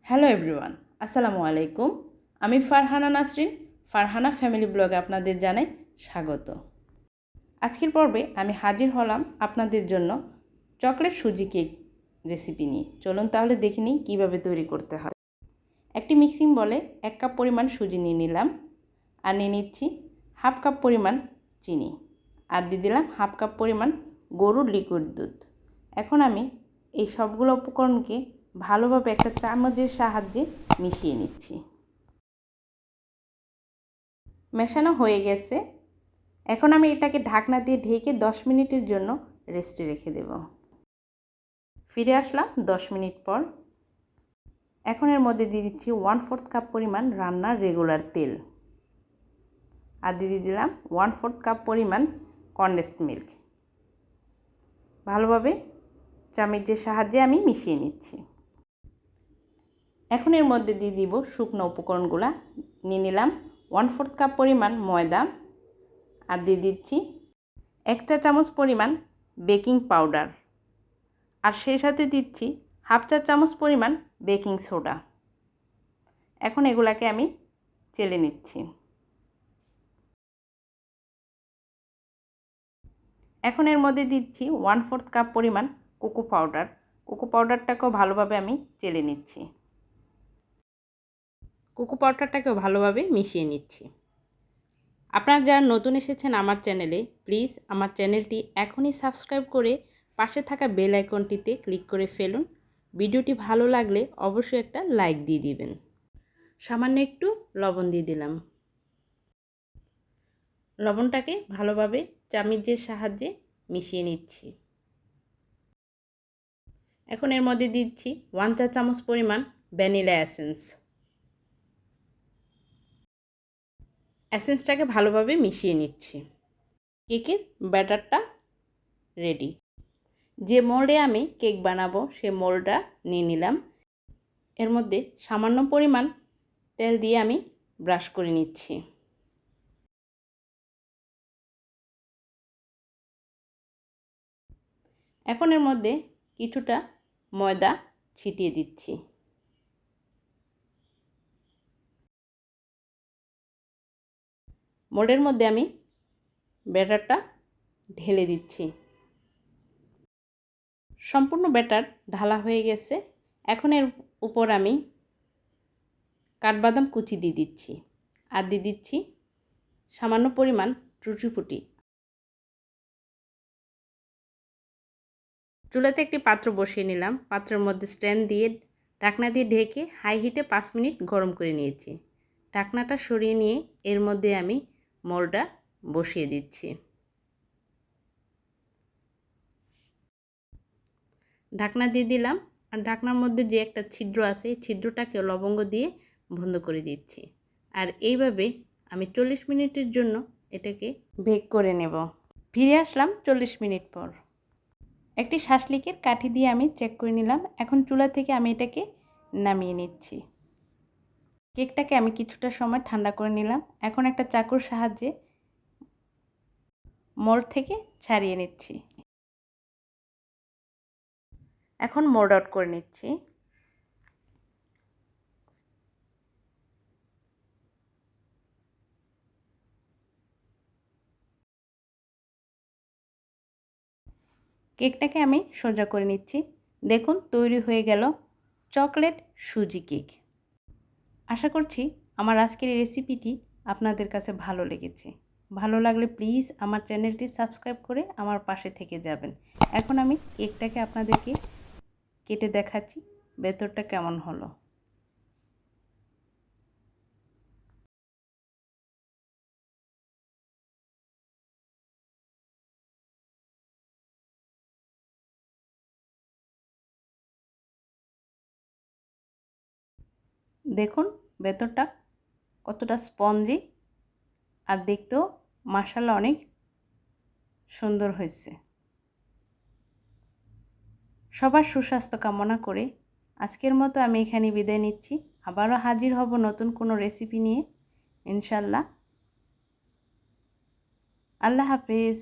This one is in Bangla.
হ্যালো এভরিওয়ান, আসসালামু আলাইকুম। আমি ফারহানা নাসরিন, ফারহানা ফ্যামিলি ব্লগে আপনাদের জানাই স্বাগত। আজকের পর্বে আমি হাজির হলাম আপনাদের জন্য চকলেট সুজি কেক রেসিপি নিয়ে। চলুন তাহলে দেখে নিই কীভাবে তৈরি করতে হয়। একটি মিক্সিং বলে 1 কাপ পরিমাণ সুজি নিয়ে নিলাম, আর নিয়ে নিচ্ছি হাফ কাপ পরিমাণ চিনি, আর দিয়ে দিলাম হাফ কাপ পরিমাণ গরুর লিকুইড দুধ। এখন আমি এই সবগুলো উপকরণকে ভালোভাবে একটা চামচের সাহায্যে মিশিয়ে নিচ্ছি। মেশানো হয়ে গেছে। এখন আমি এটাকে ঢাকনা দিয়ে ঢেকে 10 মিনিটের জন্য রেস্টে রেখে দেব। ফিরে আসলাম 10 মিনিট পর। এখন এর মধ্যে দিয়ে দিচ্ছি 1/4 কাপ পরিমাণ রান্নার রেগুলার তেল, আর দিয়ে দিলাম 1/4 কাপ পরিমাণ কনডেন্সড মিল্ক। ভালোভাবে চামচের সাহায্যে আমি মিশিয়ে নিচ্ছি। এখন এর মধ্যে দিয়ে দিব শুকনো উপকরণগুলো। নিয়ে নিলাম 1/4 কাপ পরিমাণ ময়দা, আর দিয়ে দিচ্ছি 1 চা চামচ পরিমাণ বেকিং পাউডার, আর সেই সাথে দিচ্ছি হাফ চা চামচ পরিমাণ বেকিং সোডা। এখন এগুলাকে আমি চেলে নিচ্ছি। এখন এর মধ্যে দিচ্ছি 1/4 কাপ পরিমাণ কোকো পাউডার। কোকো পাউডারটাকেও ভালোভাবে আমি চেলে নিচ্ছি। কোকো পাউডারটাকেও ভালোভাবে মিশিয়ে নিচ্ছি। আপনারা যারা নতুন এসেছেন আমার চ্যানেলে, প্লিজ আমার চ্যানেলটি এখনই সাবস্ক্রাইব করে পাশে থাকা বেল আইকনটিতে ক্লিক করে ফেলুন। ভিডিওটি ভালো লাগলে অবশ্যই একটা লাইক দিয়ে দিবেন। সামান্য একটু লবণ দিয়ে দিলাম। লবণটাকে ভালোভাবে চামচের সাহায্যে মিশিয়ে নিচ্ছি। এখন এর মধ্যে দিচ্ছি 1 চা চামচ পরিমাণ ভ্যানিলা এসেন্সটাকে ভালোভাবে মিশিয়ে নিচ্ছি। কেকের ব্যাটারটা রেডি। যে মোল্ডে আমি কেক বানাবো সে মোল্ডটা নিয়ে নিলাম। এর মধ্যে সামান্য পরিমাণ তেল দিয়ে আমি ব্রাশ করে নিচ্ছি। এখন এর মধ্যে কিছুটা ময়দা ছিটিয়ে দিচ্ছি। মোল্ডের মধ্যে আমি ব্যাটারটা ঢেলে দিচ্ছি। সম্পূর্ণ ব্যাটার ঢালা হয়ে গেছে। এখন এর উপর আমি কাঠবাদাম কুচি দিয়ে দিচ্ছি, আর দিয়ে দিচ্ছি সামান্য পরিমাণ টুটি ফুটি। চুলাতে একটি পাত্র বসিয়ে নিলাম। পাত্রের মধ্যে স্ট্যান্ড দিয়ে ঢাকনা দিয়ে ঢেকে হাই হিটে 5 মিনিট গরম করে নিয়েছি। ঢাকনাটা সরিয়ে নিয়ে এর মধ্যে আমি মোল্ডটা বসিয়ে দিচ্ছি। ঢাকনা দিয়ে দিলাম, আর ঢাকনার মধ্যে যে একটা ছিদ্র আছে এই ছিদ্রটাকে লবঙ্গ দিয়ে বন্ধ করে দিচ্ছি। আর এইভাবে আমি 40 মিনিটের জন্য এটাকে বেক করে নেব। ফিরে আসলাম 40 মিনিট পর। একটি শাসলিকের কাঠি দিয়ে আমি চেক করে নিলাম। এখন চুলা থেকে আমি এটাকে নামিয়ে নিচ্ছি। কেকটাকে আমি কিছুটা সময় ঠান্ডা করে নিলাম। এখন একটা চাকুর সাহায্যে মোল্ড থেকে ছাড়িয়ে নিচ্ছি। এখন মোল্ড আউট করে নিচ্ছি। কেকটাকে আমি সোজা করে নিচ্ছি। দেখুন তৈরি হয়ে গেল চকলেট সুজি কেক। আশা করছি আমার আজকের এই রেসিপিটি আপনাদের কাছে ভালো লেগেছে। ভালো লাগলে প্লিজ আমার চ্যানেলটি সাবস্ক্রাইব করে আমার পাশে থেকে যাবেন। এখন আমি কেকটাকে আপনাদেরকে কেটে দেখাচ্ছি ভেতরটা কেমন হলো। দেখুন ভেতরটা কতটা স্পঞ্জি, আর দেখতেও মাশাআল্লাহ অনেক সুন্দর হয়েছে। সবার সুস্বাস্থ্য কামনা করে আজকের মতো আমি এখানে বিদায় নিচ্ছি। আবারও হাজির হব নতুন কোনো রেসিপি নিয়ে ইনশাল্লাহ। আল্লাহ হাফেজ।